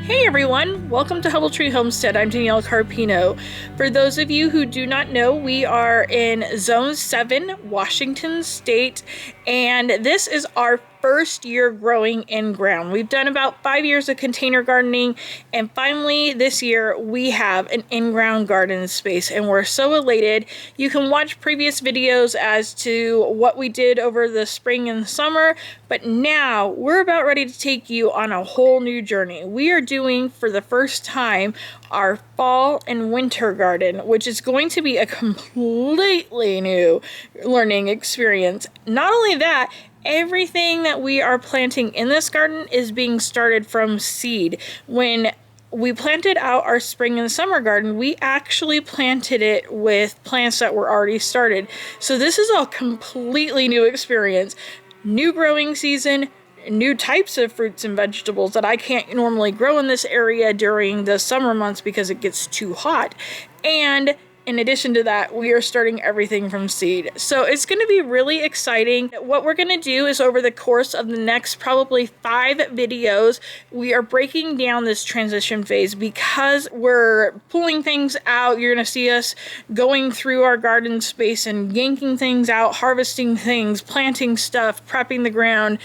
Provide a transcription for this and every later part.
Hey everyone, welcome to Tree Homestead. I'm Danielle Carpino. For those of you who do not know, we are in Zone 7, Washington State, and this is our first year growing in ground. We've done about 5 years of container gardening, and finally this year we have an in-ground garden space, and we're so elated. You can watch previous videos as to what we did over the spring and summer, but now we're about ready to take you on a whole new journey. We are doing for the first time our fall and winter garden, which is going to be a completely new learning experience. Not only that, everything that we are planting in this garden is being started from seed. When we planted out our spring and summer garden, we actually planted it with plants that were already started. So this is a completely new experience. New growing season, new types of fruits and vegetables that I can't normally grow in this area during the summer months because it gets too hot. And in addition to that, we are starting everything from seed. So it's going to be really exciting. What we're going to do is over the course of the next probably 5 videos, we are breaking down this transition phase because we're pulling things out. You're going to see us going through our garden space and yanking things out, harvesting things, planting stuff, prepping the ground,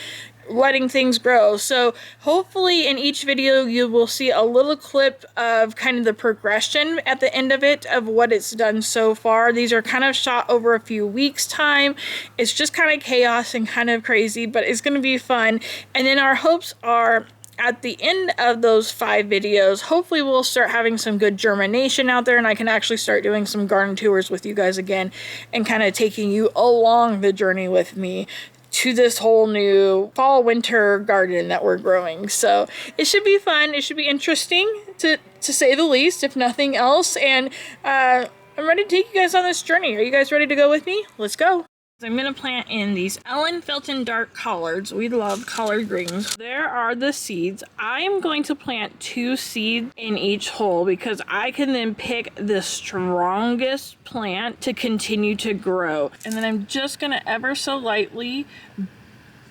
letting things grow. So hopefully in each video you will see a little clip of kind of the progression at the end of it of what it's done so far. These are kind of shot over a few weeks time. It's just kind of chaos and kind of crazy, but it's going to be fun. And then our hopes are at the end of those 5 videos, hopefully we'll start having some good germination out there and I can actually start doing some garden tours with you guys again and kind of taking you along the journey with me to this whole new fall winter garden that we're growing. So it should be fun. It should be interesting to say the least, if nothing else. And I'm ready to take you guys on this journey. Are you guys ready to go with me? Let's go. I'm going to plant in these Ellen Felton dark collards. We love collard greens. There are the seeds. I am going to plant 2 seeds in each hole because I can then pick the strongest plant to continue to grow. And then I'm just going to ever so lightly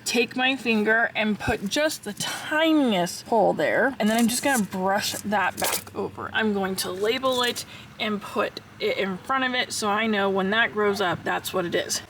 take my finger and put just the tiniest hole there. And then I'm just going to brush that back over. I'm going to label it and put it in front of it so I know when that grows up, that's what it is.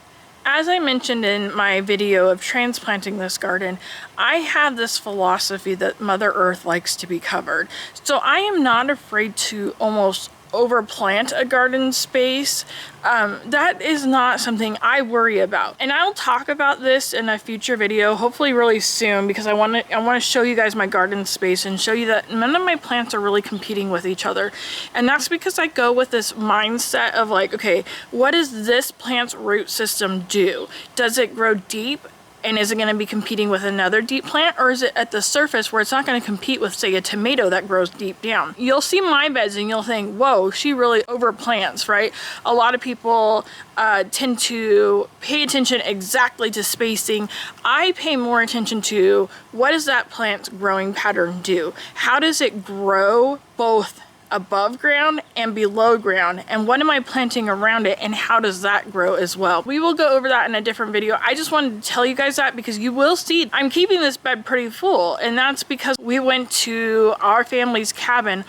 As I mentioned in my video of transplanting this garden, I have this philosophy that Mother Earth likes to be covered. So I am not afraid to almost overplant a garden space. That is not something I worry about. And I'll talk about this in a future video, hopefully really soon, because I want to show you guys my garden space and show you that none of my plants are really competing with each other. And that's because I go with this mindset of like, okay, what does this plant's root system do? Does it grow deep? And is it going to be competing with another deep plant, or is it at the surface where it's not going to compete with, say, a tomato that grows deep down? You'll see my beds and you'll think, whoa, she really overplants, right? A lot of people tend to pay attention exactly to spacing. I pay more attention to what does that plant's growing pattern do? How does it grow both above ground and below ground, and what am I planting around it, and how does that grow as well? We will go over that in a different video. I just wanted to tell you guys that because you will see I'm keeping this bed pretty full, and that's because we went to our family's cabin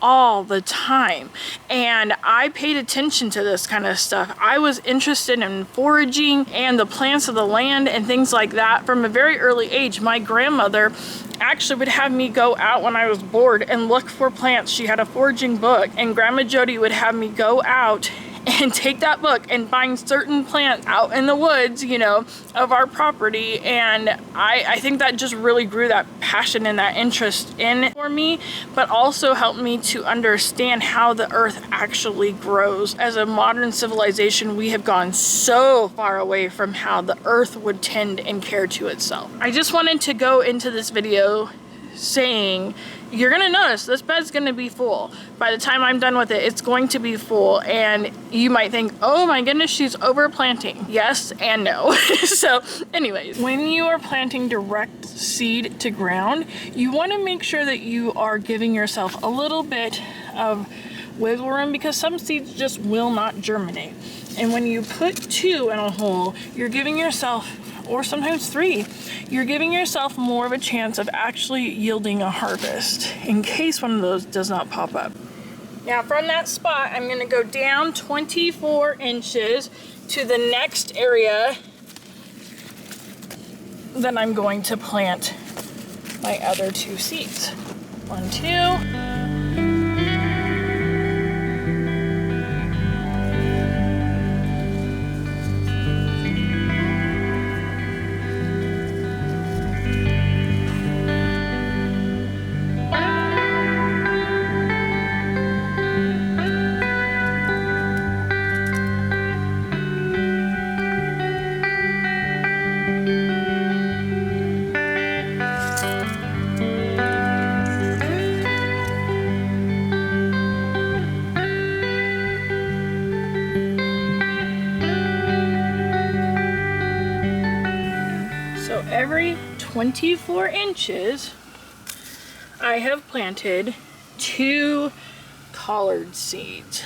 all the time and I paid attention to this kind of stuff. I was interested in foraging and the plants of the land and things like that from a very early age. My grandmother actually would have me go out when I was bored and look for plants. She had a foraging book, and Grandma Jody would have me go out and take that book and find certain plants out in the woods, you know, of our property. And I think that just really grew that passion and that interest in for me, but also helped me to understand how the earth actually grows. As a modern civilization, we have gone so far away from how the earth would tend and care to itself. I just wanted to go into this video saying, you're gonna notice this bed's gonna be full. By the time I'm done with it, it's going to be full, and you might think, oh my goodness, she's overplanting. Yes and no. So anyways, when you are planting direct seed to ground, you want to make sure that you are giving yourself a little bit of wiggle room because some seeds just will not germinate. And when you put 2 in a hole, you're giving yourself or sometimes 3, you're giving yourself more of a chance of actually yielding a harvest in case one of those does not pop up. Now from that spot, I'm gonna go down 24 inches to the next area that I'm going to plant my other 2 seeds. 1, 2. So every 24 inches, I have planted 2 collard seeds.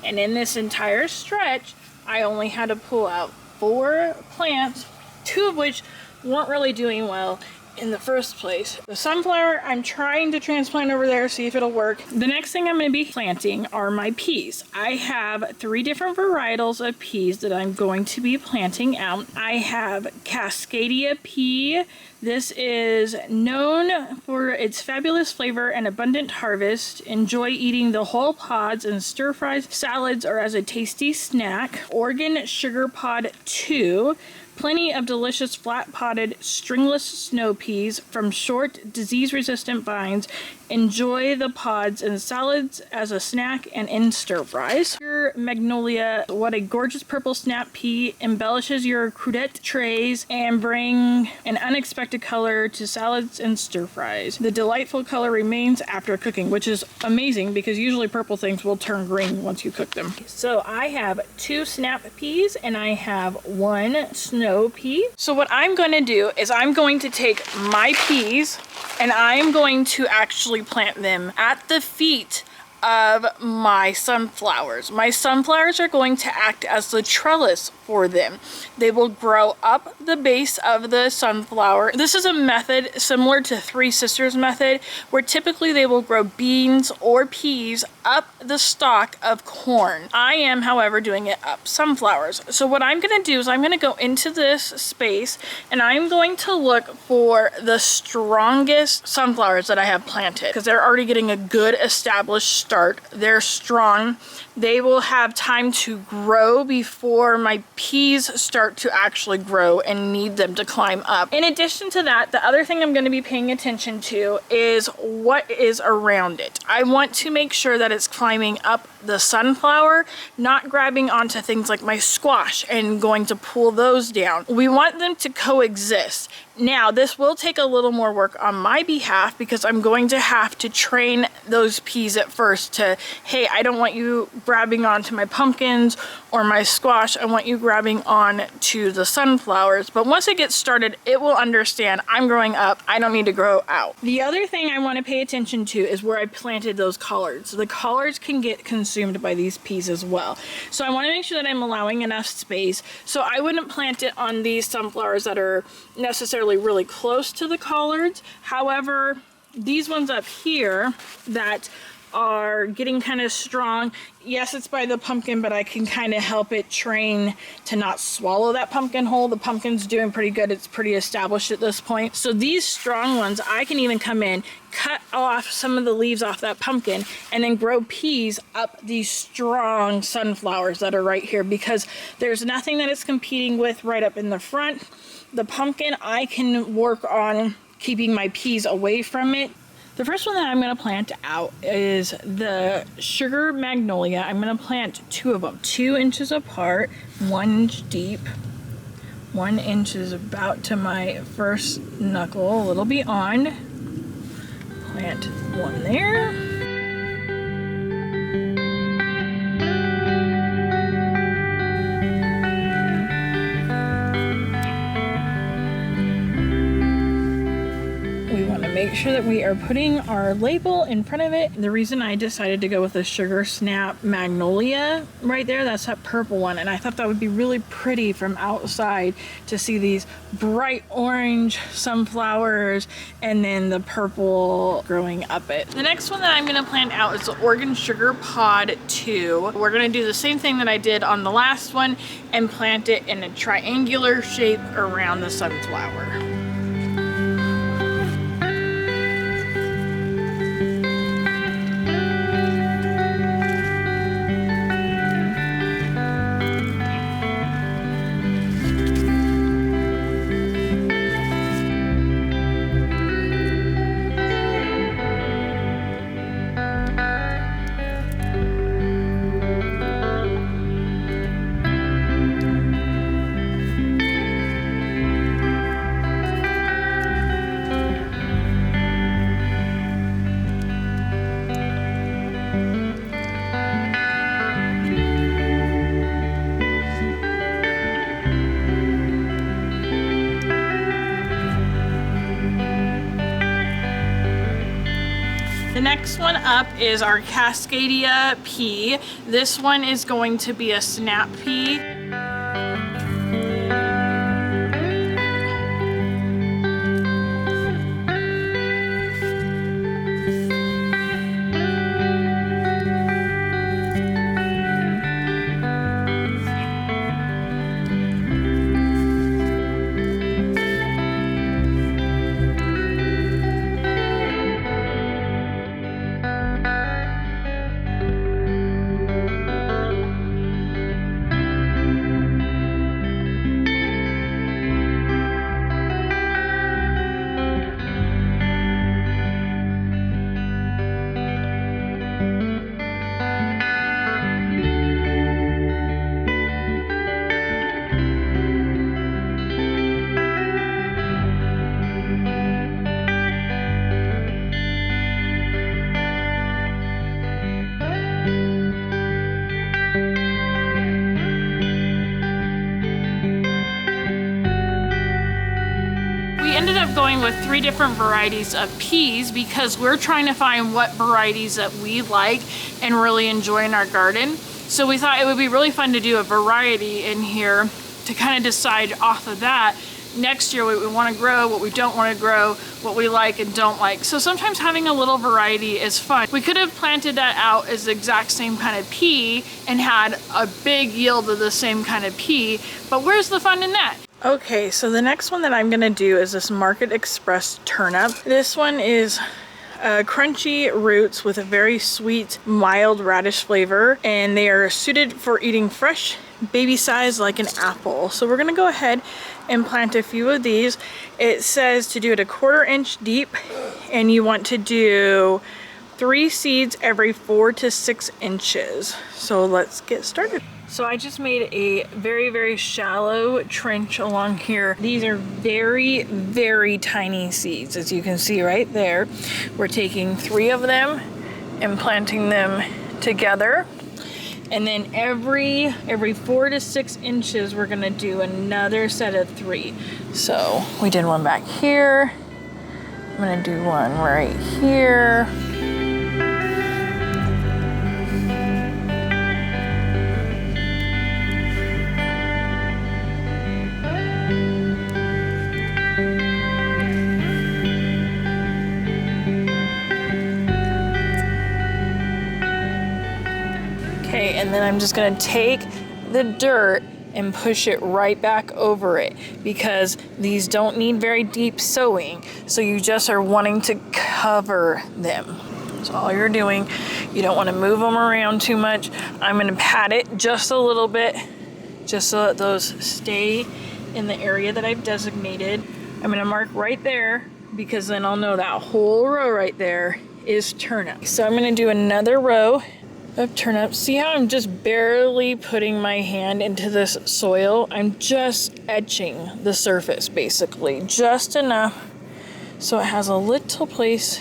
And in this entire stretch, I only had to pull out 4 plants, 2 of which weren't really doing well in the first place. The sunflower, I'm trying to transplant over there, see if it'll work. The next thing I'm going to be planting are my peas. I have 3 different varietals of peas that I'm going to be planting out. I have Cascadia pea. This is known for its fabulous flavor and abundant harvest. Enjoy eating the whole pods in stir fries, salads, or as a tasty snack. Oregon Sugar Pod 2. Plenty of delicious flat-potted stringless snow peas from short, disease-resistant vines. Enjoy the pods in salads as a snack and in stir fries. Your Magnolia, what a gorgeous purple snap pea, embellishes your crudette trays and bring an unexpected color to salads and stir fries. The delightful color remains after cooking, which is amazing because usually purple things will turn green once you cook them. So I have 2 snap peas and I have 1 snow pea. So what I'm going to do is I'm going to take my peas and I'm going to actually plant them at the feet of my sunflowers. My sunflowers are going to act as the trellis for them. They will grow up the base of the sunflower. This is a method similar to Three Sisters method, where typically they will grow beans or peas up the stalk of corn. I am, however, doing it up sunflowers. So what I'm going to do is I'm going to go into this space and I'm going to look for the strongest sunflowers that I have planted, because they're already getting a good established start. They're strong. They will have time to grow before my peas start to actually grow and need them to climb up. In addition to that, the other thing I'm going to be paying attention to is what is around it. I want to make sure that it's climbing up the sunflower, not grabbing onto things like my squash and going to pull those down. We want them to coexist. Now, this will take a little more work on my behalf because I'm going to have to train those peas at first to, hey, I don't want you grabbing onto my pumpkins or my squash. I want you grabbing on to the sunflowers. But once it gets started, it will understand I'm growing up. I don't need to grow out. The other thing I want to pay attention to is where I planted those collards. The collards can get consumed by these peas as well. So I want to make sure that I'm allowing enough space. So I wouldn't plant it on these sunflowers that are necessarily really close to the collards. However, these ones up here that are getting kind of strong, yes, it's by the pumpkin, but I can kind of help it train to not swallow that pumpkin whole. The pumpkin's doing pretty good. It's pretty established at this point. So these strong ones, I can even come in, cut off some of the leaves off that pumpkin, and then grow peas up these strong sunflowers that are right here, because there's nothing that it's competing with right up in the front. The pumpkin, I can work on keeping my peas away from it. The first one that I'm going to plant out is the sugar magnolia. I'm going to plant 2 of them, 2 inches apart, 1 inch deep. 1 inch is about to my first knuckle, a little beyond. Plant 1 there. Make make sure that we are putting our label in front of it. The reason I decided to go with the Sugar Snap Magnolia right there, that's that purple one, and I thought that would be really pretty from outside to see these bright orange sunflowers and then the purple growing up it. The next one that I'm going to plant out is the Oregon Sugar Pod 2. We're going to do the same thing that I did on the last one and plant it in a triangular shape around the sunflower. The next one up is our Cascadia pea. This one is going to be a snap pea. Ended up going with 3 different varieties of peas because we're trying to find what varieties that we like and really enjoy in our garden. So we thought it would be really fun to do a variety in here to kind of decide off of that next year what we want to grow, what we don't want to grow, what we like and don't like. So sometimes having a little variety is fun. We could have planted that out as the exact same kind of pea and had a big yield of the same kind of pea, but where's the fun in that? Okay, so the next one that I'm gonna do is this Market Express turnip. This one is crunchy roots with a very sweet, mild radish flavor, and they are suited for eating fresh, baby size like an apple. So we're gonna go ahead and plant a few of these. It says to do it 1/4 inch deep, and you want to do 3 seeds every 4 to 6 inches. So let's get started. So I just made a very, very shallow trench along here. These are very, very tiny seeds, as you can see right there. We're taking 3 of them and planting them together. And then every 4 to 6 inches, we're gonna do another set of 3. So we did one back here. I'm gonna do one right here. Okay, and then I'm just gonna take the dirt and push it right back over it because these don't need very deep sowing. So you just are wanting to cover them. That's all you're doing. You don't want to move them around too much. I'm gonna pat it just a little bit, just so that those stay in the area that I've designated. I'm gonna mark right there because then I'll know that whole row right there is turnip. So I'm gonna do another row of turnips. See how I'm just barely putting my hand into this soil? I'm just etching the surface basically, just enough so it has a little place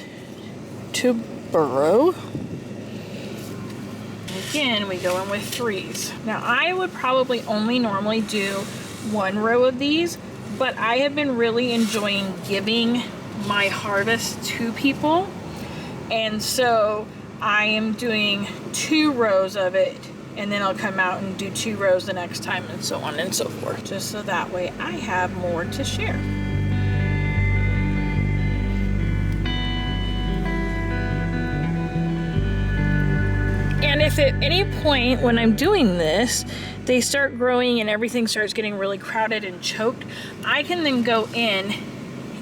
to burrow. Again, we go in with 3s. Now I would probably only normally do 1 row of these, but I have been really enjoying giving my harvest to people. And so I am doing 2 rows of it, and then I'll come out and do 2 rows the next time, and so on and so forth, just so that way I have more to share. And if at any point when I'm doing this, they start growing and everything starts getting really crowded and choked, I can then go in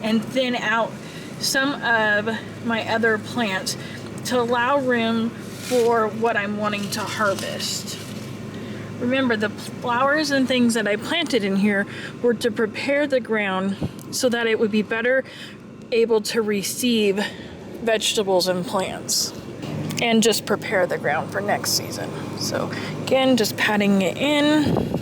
and thin out some of my other plants to allow room for what I'm wanting to harvest. Remember, the flowers and things that I planted in here were to prepare the ground so that it would be better able to receive vegetables and plants, and just prepare the ground for next season. So again, just patting it in.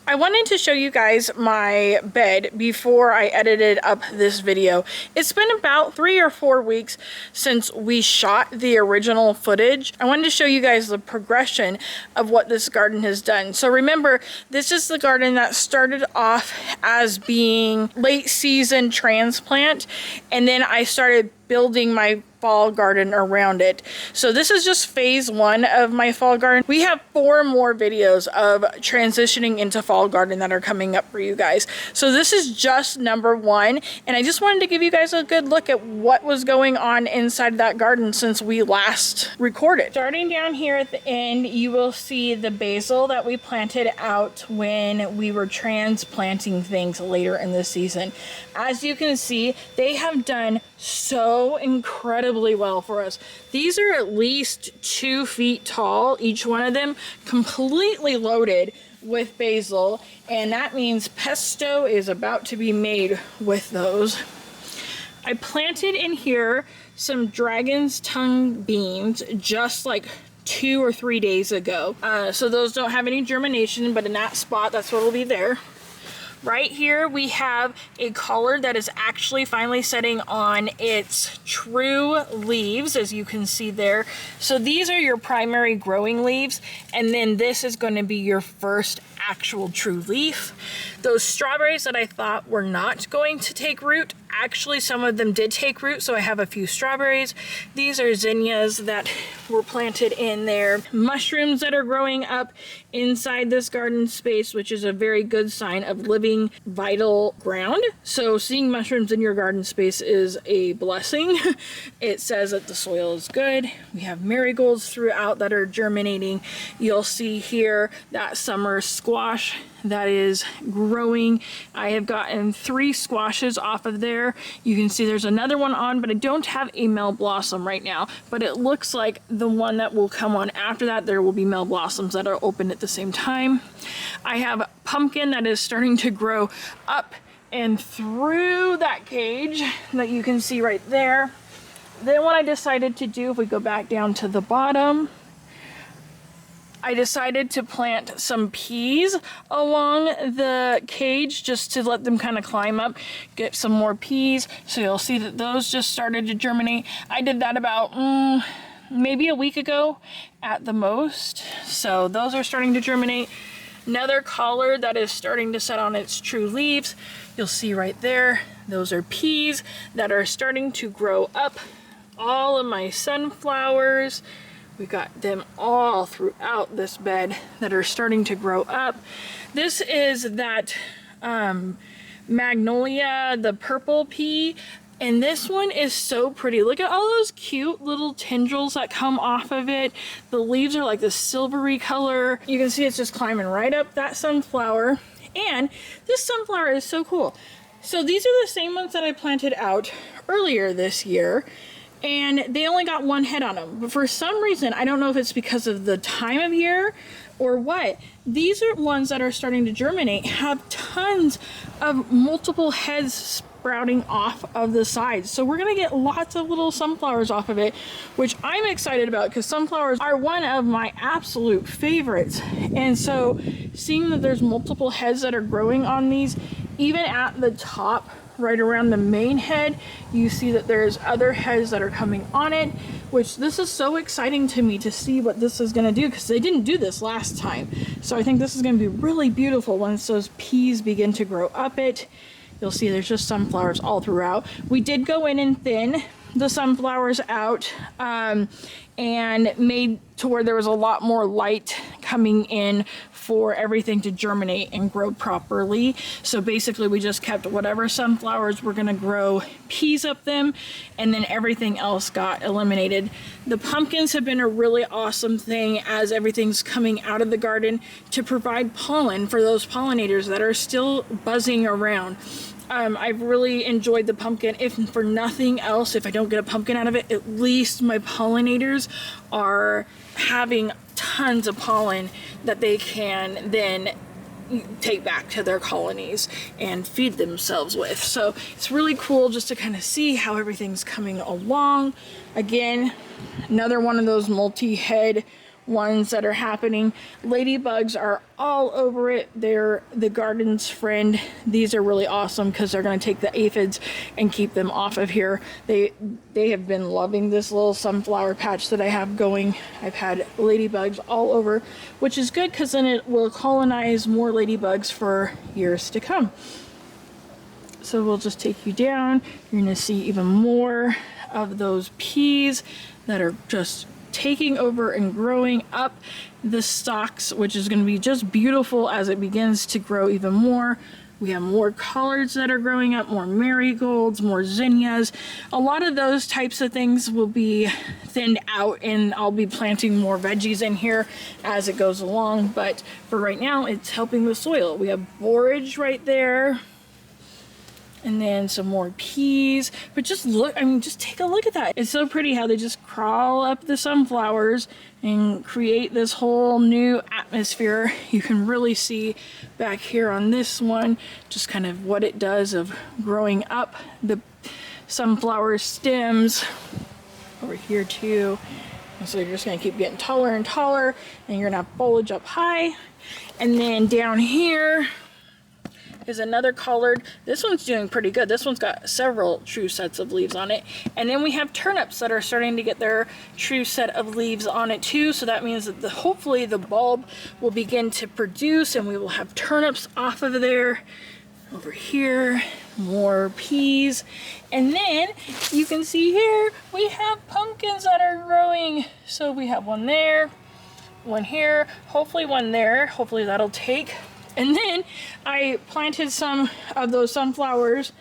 I wanted to show you guys my bed before I edited up this video. It's been about 3 or 4 weeks since we shot the original footage. I wanted to show you guys the progression of what this garden has done. So remember, this is the garden that started off as being late season transplant, and then I started building my fall garden around it. So this is just phase 1 of my fall garden. We have 4 more videos of transitioning into fall garden that are coming up for you guys. So this is just number 1, and I just wanted to give you guys a good look at what was going on inside that garden since we last recorded. Starting down here at the end, you will see the basil that we planted out when we were transplanting things later in the season. As you can see, they have done so incredibly well for us. These are at least 2 feet tall, each one of them, completely loaded with basil, and that means pesto is about to be made with those. I planted in here some dragon's tongue beans just like 2 or 3 days ago. So those don't have any germination, but in that spot, that's what will be there. Right here we have a collard that is actually finally setting on its true leaves, as you can see there. So these are your primary growing leaves, and then this is going to be your first actual true leaf. Those strawberries that I thought were not going to take root, actually some of them did take root, so I have a few strawberries. These are zinnias that were planted in there. Mushrooms that are growing up inside this garden space, which is a very good sign of living, vital ground. So seeing mushrooms in your garden space is a blessing. It says that the soil is good. We have marigolds throughout that are germinating. You'll see here that summer squash that is growing. I have gotten 3 squashes off of there. You can see there's another one on, but I don't have a male blossom right now, but it looks like the one that will come on after that, there will be male blossoms that are open at the same time. I have pumpkin that is starting to grow up and through that cage that you can see right there. Then what I decided to do, if we go back down to the bottom, I decided to plant some peas along the cage just to let them kind of climb up, get some more peas. So you'll see that those just started to germinate. I did that about maybe a week ago at the most. So those are starting to germinate. Another collard that is starting to set on its true leaves. You'll see right there, those are peas that are starting to grow up. All of my sunflowers, we got them all throughout this bed that are starting to grow up. This is that magnolia, the purple pea, and this one is so pretty. Look at all those cute little tendrils that come off of it. The leaves are like this silvery color. You can see it's just climbing right up that sunflower. And this sunflower is so cool. So these are the same ones that I planted out earlier this year, and they only got 1 head on them. But for some reason, I don't know if it's because of the time of year or what, these are ones that are starting to germinate, have tons of multiple heads sprouting off of the sides. So we're gonna get lots of little sunflowers off of it, which I'm excited about because sunflowers are one of my absolute favorites. And so seeing that there's multiple heads that are growing on these, even at the top right around the main head, you see that there's other heads that are coming on it, which this is so exciting to me to see what this is going to do, because they didn't do this last time. So I think this is going to be really beautiful once those peas begin to grow up it. You'll see there's just sunflowers all throughout. We did go in and thin the sunflowers out and made to where there was a lot more light coming in for everything to germinate and grow properly. So basically we just kept whatever sunflowers were going to grow peas up them, and then everything else got eliminated. The pumpkins have been a really awesome thing as everything's coming out of the garden to provide pollen for those pollinators that are still buzzing around. I've really enjoyed the pumpkin. If for nothing else, if I don't get a pumpkin out of it, at least my pollinators are having tons of pollen that they can then take back to their colonies and feed themselves with. So it's really cool just to kind of see how everything's coming along. Again, another one of those multi-head ones that are happening. Ladybugs are all over it. They're the garden's friend. These are really awesome because they're going to take the aphids and keep them off of here. They have been loving this little sunflower patch that I have going. I've had ladybugs all over, which is good because then it will colonize more ladybugs for years to come. So we'll just take you down. You're going to see even more of those peas that are just taking over and growing up the stalks, which is going to be just beautiful as it begins to grow even more. We have more collards that are growing up, more marigolds, more zinnias. A lot of those types of things will be thinned out, and I'll be planting more veggies in here as it goes along. But for right now, it's helping the soil. We have borage right there. And then some more peas. But just look, I mean, just take a look at that. It's so pretty how they just crawl up the sunflowers and create this whole new atmosphere. You can really see back here on this one, just kind of what it does of growing up the sunflower stems over here too. And so you're just gonna keep getting taller and taller, and you're gonna have foliage up high. And then down here is another collard. This one's doing pretty good. This one's got several true sets of leaves on it. And then we have turnips that are starting to get their true set of leaves on it too. So that means that hopefully the bulb will begin to produce, and we will have turnips off of there. Over here, more peas. And then you can see here, we have pumpkins that are growing. So we have one there, one here, hopefully one there. Hopefully that'll take. And then I planted some of those sunflowers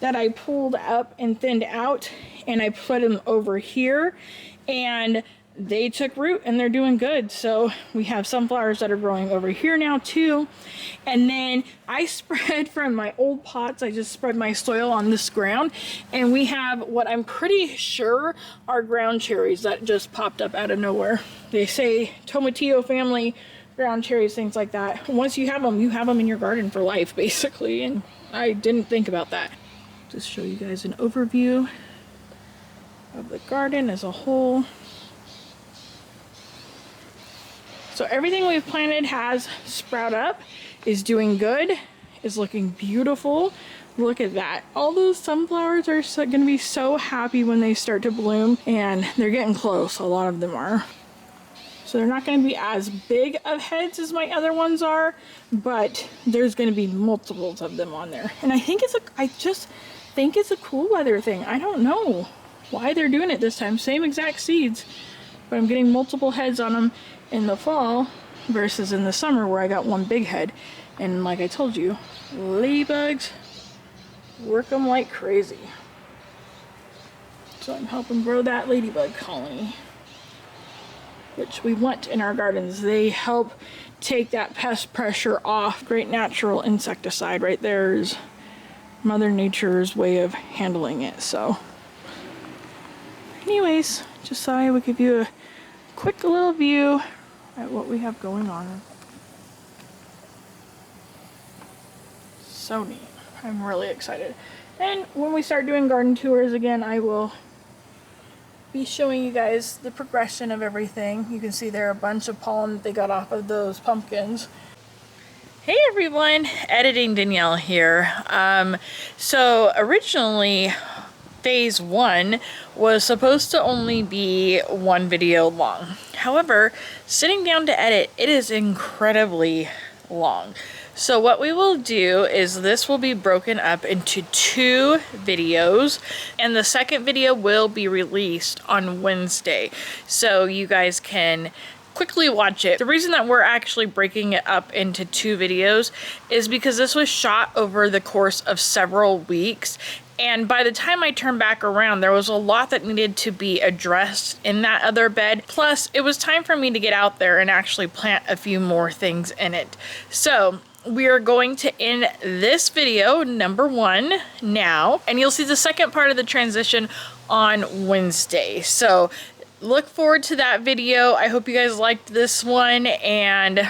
that I pulled up and thinned out, and I put them over here, and they took root and they're doing good. So we have sunflowers that are growing over here now too. And then I spread from my old pots, I just spread my soil on this ground, and we have what I'm pretty sure are ground cherries that just popped up out of nowhere. They say tomatillo family ground cherries, things like that. Once you have them in your garden for life, basically. And I didn't think about that. Just show you guys an overview of the garden as a whole. So everything we've planted has sprouted up, is doing good, is looking beautiful. Look at that. All those sunflowers are going to be so happy when they start to bloom, and they're getting close. A lot of them are. So they're not going to be as big of heads as my other ones are, but there's going to be multiples of them on there. And I just think it's a cool weather thing. I don't know why they're doing it this time. Same exact seeds, but I'm getting multiple heads on them in the fall versus in the summer where I got one big head. And like I told you, ladybugs work them like crazy. So I'm helping grow that ladybug colony, which we want in our gardens. They help take that pest pressure off. Great natural insecticide right there is Mother Nature's way of handling it. So anyways, just thought I would give you a quick little view at what we have going on. So neat. I'm really excited. And when we start doing garden tours again, I will be showing you guys the progression of everything. You can see there are a bunch of pollen that they got off of those pumpkins. Hey everyone, editing Danielle here. So originally phase 1 was supposed to only be one video long. However, sitting down to edit, it is incredibly long. So what we will do is this will be broken up into 2 videos, and the second video will be released on Wednesday. So you guys can quickly watch it. The reason that we're actually breaking it up into 2 videos is because this was shot over the course of several weeks, and by the time I turned back around, there was a lot that needed to be addressed in that other bed. Plus, it was time for me to get out there and actually plant a few more things in it. So we are going to end this video, number 1, now, and you'll see the second part of the transition on Wednesday. So look forward to that video. I hope you guys liked this one, and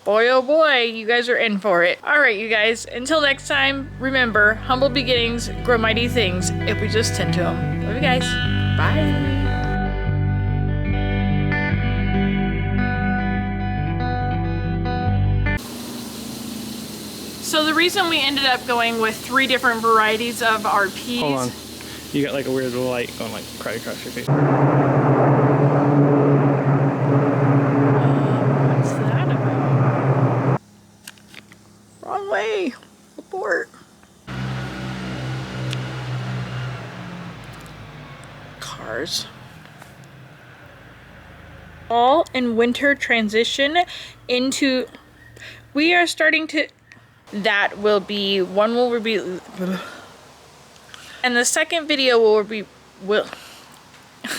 boy oh boy, you guys are in for it. Alright you guys, until next time, remember, humble beginnings grow mighty things if we just tend to them. Love you guys. Bye. So the reason we ended up going with 3 different varieties of our peas. Hold on. You got like a weird little light going like right across your face. What's that about? Wrong way. Abort. Cars. Fall and winter transition into... We are starting to... That will be... One will be... And the second video will be...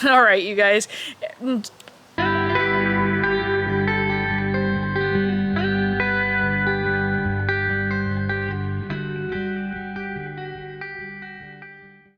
Alright, you guys.